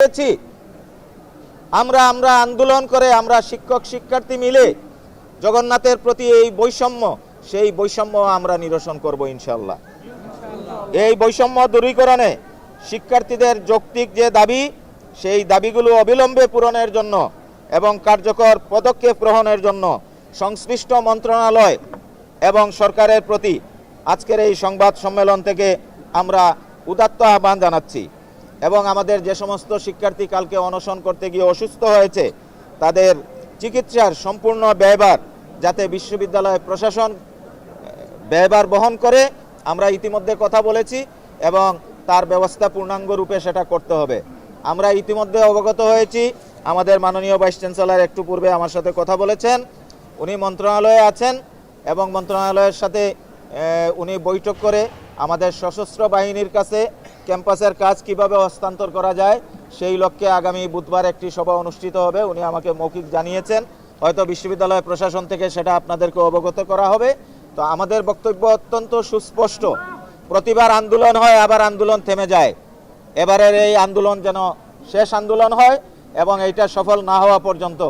পেয়েছি। আমরা আন্দোলন করে আমরা শিক্ষক শিক্ষার্থী মিলে জগন্নাথের প্রতি এই বৈষম্য, সেই বৈষম্য আমরা নিরসন করব ইনশাআল্লাহ। এই বৈষম্য দূরীকরণে শিক্ষার্থীদের যৌক্তিক যে দাবি, সেই দাবিগুলো অবিলম্বে পূরণের জন্য এবং কার্যকর পদক্ষেপ গ্রহণের জন্য সংশ্লিষ্ট মন্ত্রণালয় এবং সরকারের প্রতি আজকের এই সংবাদ সম্মেলন থেকে আমরা উদাত্ত আহ্বান জানাচ্ছি। এবং আমাদের যে সমস্ত শিক্ষার্থী কালকে অনশন করতে গিয়ে অসুস্থ হয়েছে, তাদের চিকিৎসার সম্পূর্ণ ব্যয়ভার যাতে বিশ্ববিদ্যালয় প্রশাসন ব্যয়ভার বহন করে, আমরা ইতিমধ্যে কথা বলেছি এবং তার ব্যবস্থা পূর্ণাঙ্গ রূপে সেটা করতে হবে। আমরা ইতিমধ্যে অবগত হয়েছি, আমাদের মাননীয় ভাইস চ্যান্সেলর একটু পূর্বে আমার সাথে কথা বলেছেন, উনি মন্ত্রণালয়ে আছেন এবং মন্ত্রণালয়ের সাথে উনি বৈঠক করে আমাদের সশস্ত্র বাহিনীর কাছে ক্যাম্পাসের কাজ কিভাবে হস্তান্তর করা যায় সেই লক্ষ্যে আগামী বুধবার একটি সভা অনুষ্ঠিত হবে। উনি আমাকে মৌখিক জানিয়েছেন, হয়তো বিশ্ববিদ্যালয় প্রশাসন থেকে সেটা আপনাদেরকে অবগত করা হবে। তো আমাদের বক্তব্য অত্যন্ত সুস্পষ্ট, প্রতিবার আন্দোলন হয় আবার আন্দোলন থেমে যায়, এবারের এই আন্দোলন যেন শেষ আন্দোলন হয় এবং এইটা সফল না হওয়া পর্যন্ত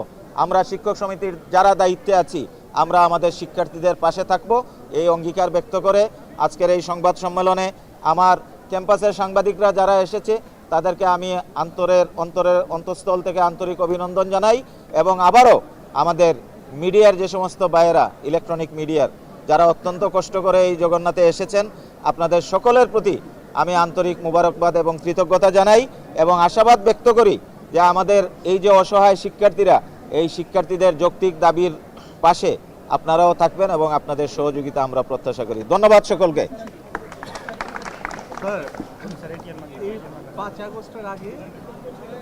আমরা শিক্ষক সমিতির যারা দায়িত্বে আছি আমরা আমাদের শিক্ষার্থীদের পাশে থাকব, এই অঙ্গীকার ব্যক্ত করে আজকের এই সংবাদ সম্মেলনে আমার ক্যাম্পাসের সাংবাদিকরা যারা এসেছে তাদেরকে আমি অন্তঃস্থল থেকে আন্তরিক অভিনন্দন জানাই এবং আবারও আমাদের মিডিয়ার যে সমস্ত ভাইয়েরা, ইলেকট্রনিক মিডিয়ার যারা অত্যন্ত কষ্ট করে এই জগন্নাথে এসেছেন, আপনাদের সকলের প্রতি আমি আন্তরিক মুবারকবাদ এবং কৃতজ্ঞতা জানাই এবং আশাবাদ ব্যক্ত করি যে আমাদের এই যে অসহায় শিক্ষার্থীরা, এই শিক্ষার্থীদের যৌক্তিক দাবির পাশে আপনারাও থাকবেন এবং আপনাদের সহযোগিতা আমরা প্রত্যাশা করি। ধন্যবাদ সকলকে। এই 5 আগস্টের আগে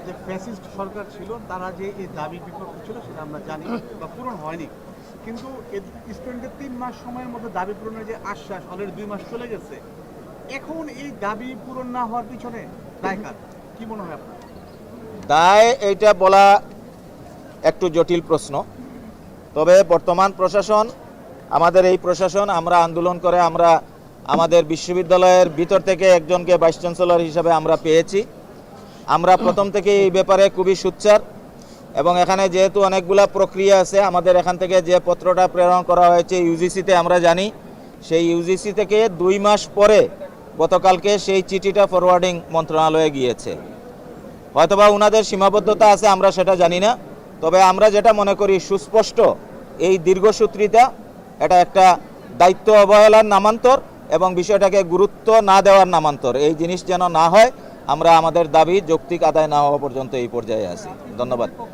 যে ফ্যাসিস্ট সরকার ছিল তারা যে এই দাবি বিপক্ষে ছিল সেটা আমরা জানি বা পূরণ হয়নি, কিন্তু স্টুডেন্টদের 3 মাস সময়ের মধ্যে দাবি পূরণের যে আশ্বাস, অলরেডি 2 মাস চলে গেছে। এখন এই দাবি পূরণ না হওয়ার পিছনে দায় কার, কি মনে হয় আপনার? দায় এইটা বলা একটু জটিল প্রশ্ন, তবে বর্তমান প্রশাসন, আমাদের এই প্রশাসন, আমরা আন্দোলন করে আমরা আমাদের বিশ্ববিদ্যালয়ের ভিতর থেকে একজনকে ভাইস চ্যান্সেলর হিসাবে আমরা পেয়েছি। আমরা প্রথম থেকে এই ব্যাপারে খুবই সোচ্চার এবং এখানে যেহেতু অনেকগুলা প্রক্রিয়া আছে, আমাদের এখান থেকে যে পত্রটা প্রেরণ করা হয়েছে ইউজিসিতে আমরা জানি, সেই ইউজিসি থেকে 2 মাস পরে গতকালকে সেই চিঠিটা ফরওয়ার্ডিং মন্ত্রণালয়ে গিয়েছে। হয়তোবা ওনাদের সীমাবদ্ধতা আছে, আমরা সেটা জানি না, তবে আমরা যেটা মনে করি সুস্পষ্ট এই দীর্ঘসূত্রিতা, এটা একটা দায়িত্ব অবহেলার নামান্তর এবং বিষয়টাকে গুরুত্ব না দেওয়ার নামান্তর। এই জিনিস যেন না হয়, আমরা আমাদের দাবি যৌক্তিক আদায় না হওয়া পর্যন্ত এই পর্যায়ে আছি। ধন্যবাদ।